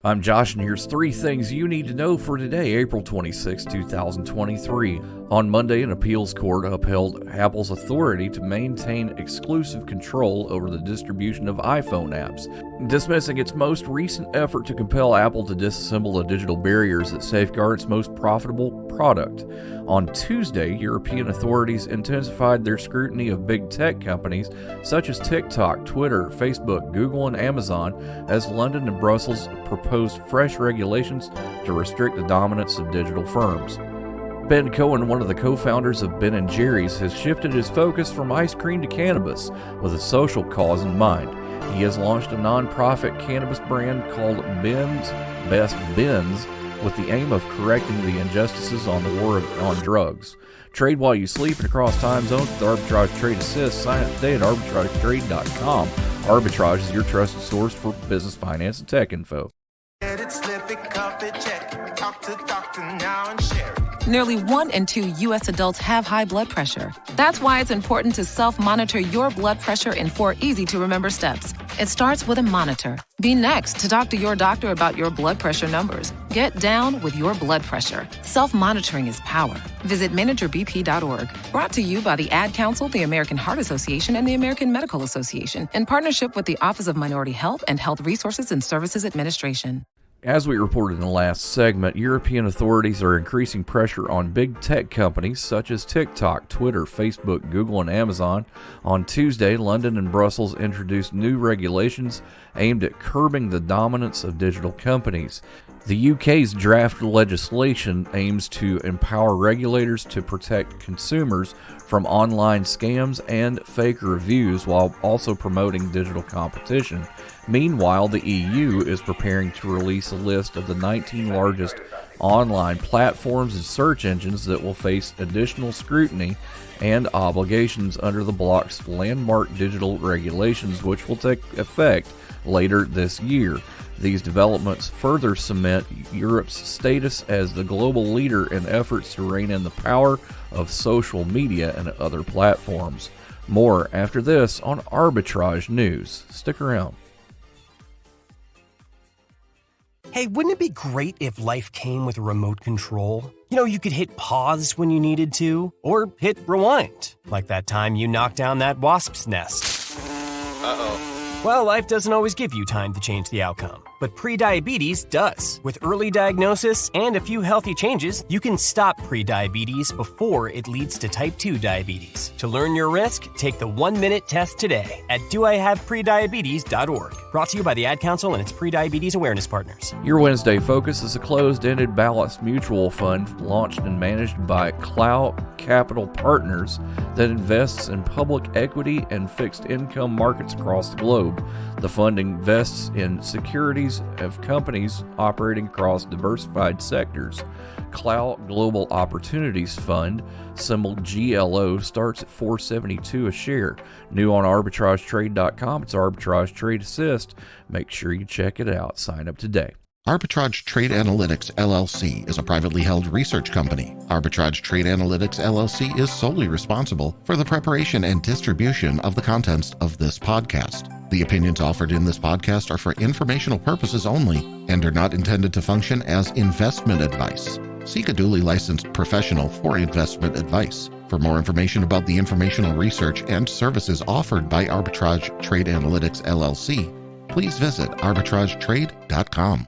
I'm Josh, and here's three things you need to know for today, April 26, 2023. On Monday, an appeals court upheld Apple's authority to maintain exclusive control over the distribution of iPhone apps, dismissing its most recent effort to compel Apple to disassemble the digital barriers that safeguard its most profitable product. On Tuesday, European authorities intensified their scrutiny of big tech companies such as TikTok, Twitter, Facebook, Google, and Amazon as London and Brussels proposed fresh regulations to restrict the dominance of digital firms. Ben Cohen, one of the co-founders of Ben & Jerry's, has shifted his focus from ice cream to cannabis with a social cause in mind. He has launched a non-profit cannabis brand called Ben's Best Bens with the aim of correcting the injustices on the war on drugs. Trade while you sleep and across time zones with Arbitrage Trade Assist. Sign up today at arbitragetrade.com. Arbitrage is your trusted source for business, finance, and tech info. Nearly 1 in 2 U.S. adults have high blood pressure. That's why it's important to self-monitor your blood pressure in 4 easy-to-remember steps. It starts with a monitor. Be next to talk to your doctor about your blood pressure numbers. Get down with your blood pressure. Self-monitoring is power. Visit managerbp.org. Brought to you by the Ad Council, the American Heart Association, and the American Medical Association, in partnership with the Office of Minority Health and Health Resources and Services Administration. As we reported in the last segment, European authorities are increasing pressure on big tech companies such as TikTok, Twitter, Facebook, Google, and Amazon. On Tuesday, London and Brussels introduced new regulations aimed at curbing the dominance of digital companies. The UK's draft legislation aims to empower regulators to protect consumers from online scams and fake reviews while also promoting digital competition. Meanwhile, the EU is preparing to release a list of the 19 largest online platforms and search engines that will face additional scrutiny and obligations under the bloc's landmark digital regulations, which will take effect later this year. These developments further cement Europe's status as the global leader in efforts to rein in the power of social media and other platforms. More after this on Arbitrage News. Stick around. Hey, wouldn't it be great if life came with a remote control? You know, you could hit pause when you needed to, or hit rewind, like that time you knocked down that wasp's nest. Uh-oh. Well, life doesn't always give you time to change the outcome, but prediabetes does. With early diagnosis and a few healthy changes, you can stop prediabetes before it leads to type 2 diabetes. To learn your risk, take the 1-minute test today at doihaveprediabetes.org. Brought to you by the Ad Council and its prediabetes awareness partners. Your Wednesday focus is a closed-ended balanced mutual fund launched and managed by Clow Capital Partners that invests in public equity and fixed income markets across the globe. The fund invests in securities of companies operating across diversified sectors. Clow Global Opportunities Fund, symbol GLO, starts at $4.72 a share. New on arbitragetrade.com, it's Arbitrage Trade Assist. Make sure you check it out. Sign up today. Arbitrage Trade Analytics, LLC is a privately held research company. Arbitrage Trade Analytics, LLC is solely responsible for the preparation and distribution of the contents of this podcast. The opinions offered in this podcast are for informational purposes only and are not intended to function as investment advice. Seek a duly licensed professional for investment advice. For more information about the informational research and services offered by Arbitrage Trade Analytics, LLC, please visit arbitragetrade.com.